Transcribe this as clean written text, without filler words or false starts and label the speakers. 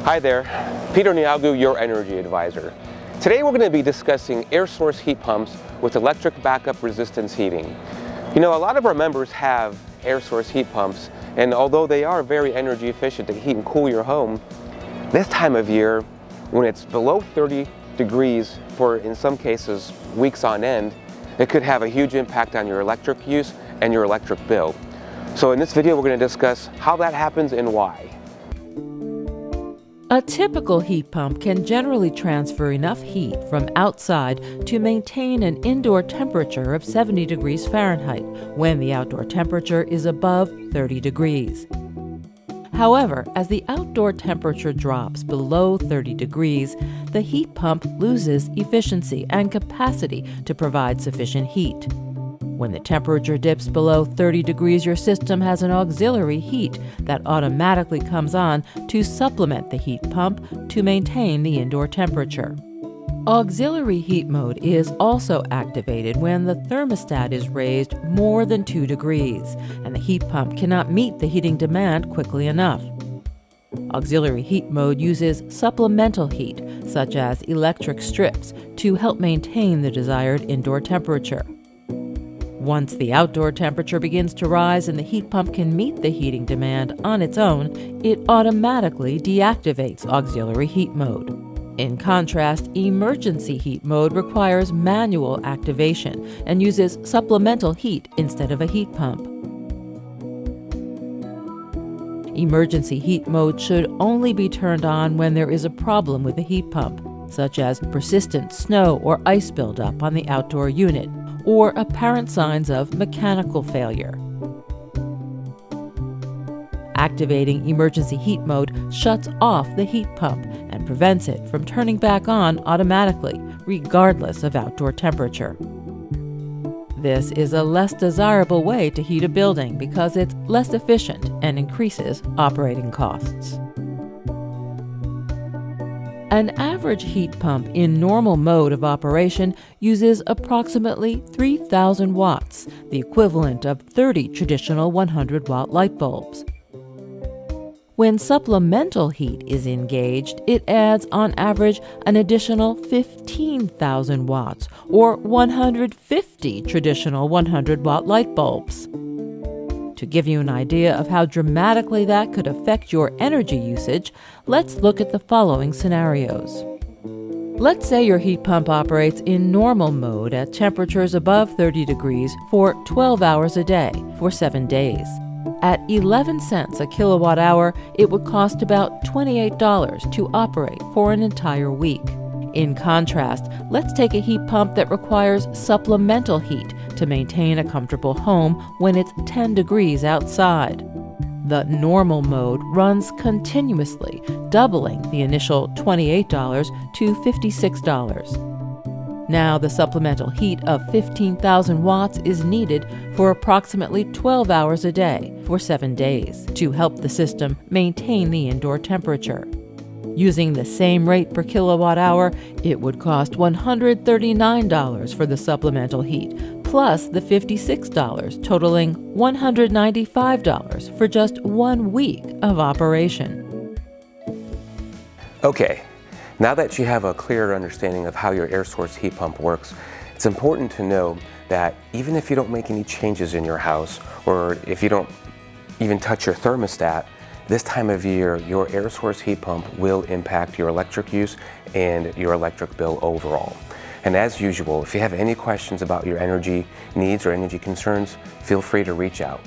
Speaker 1: Hi there, Peter Niagu, your energy advisor. Today we're going to be discussing air source heat pumps with electric backup resistance heating. You know, a lot of our members have air source heat pumps, and although they are very energy efficient to heat and cool your home, this time of year, when it's below 30 degrees for, in some cases, weeks on end, it could have a huge impact on your electric use and your electric bill. So in this video, we're going to discuss how that happens and why.
Speaker 2: A typical heat pump can generally transfer enough heat from outside to maintain an indoor temperature of 70 degrees Fahrenheit when the outdoor temperature is above 30 degrees. However, as the outdoor temperature drops below 30 degrees, the heat pump loses efficiency and capacity to provide sufficient heat. When the temperature dips below 30 degrees, your system has an auxiliary heat that automatically comes on to supplement the heat pump to maintain the indoor temperature. Auxiliary heat mode is also activated when the thermostat is raised more than 2 degrees and the heat pump cannot meet the heating demand quickly enough. Auxiliary heat mode uses supplemental heat, such as electric strips, to help maintain the desired indoor temperature. Once the outdoor temperature begins to rise and the heat pump can meet the heating demand on its own, it automatically deactivates auxiliary heat mode. In contrast, emergency heat mode requires manual activation and uses supplemental heat instead of a heat pump. Emergency heat mode should only be turned on when there is a problem with the heat pump, such as persistent snow or ice buildup on the outdoor unit, or apparent signs of mechanical failure. Activating emergency heat mode shuts off the heat pump and prevents it from turning back on automatically, regardless of outdoor temperature. This is a less desirable way to heat a building because it's less efficient and increases operating costs. An average heat pump in normal mode of operation uses approximately 3,000 watts, the equivalent of 30 traditional 100-watt light bulbs. When supplemental heat is engaged, it adds on average an additional 15,000 watts, or 150 traditional 100-watt light bulbs. To give you an idea of how dramatically that could affect your energy usage, let's look at the following scenarios. Let's say your heat pump operates in normal mode at temperatures above 30 degrees for 12 hours a day for 7 days. At 11 cents a kilowatt hour, it would cost about $28 to operate for an entire week. In contrast, let's take a heat pump that requires supplemental heat to maintain a comfortable home when it's 10 degrees outside. The normal mode runs continuously, doubling the initial $28 to $56. Now the supplemental heat of 15,000 watts is needed for approximately 12 hours a day for 7 days to help the system maintain the indoor temperature. Using the same rate per kilowatt hour, it would cost $139 for the supplemental heat, plus the $56, totaling $195 for just 1 week of operation.
Speaker 1: Okay, now that you have a clearer understanding of how your air source heat pump works, it's important to know that even if you don't make any changes in your house, or if you don't even touch your thermostat, this time of year, your air source heat pump will impact your electric use and your electric bill overall. And as usual, if you have any questions about your energy needs or energy concerns, feel free to reach out.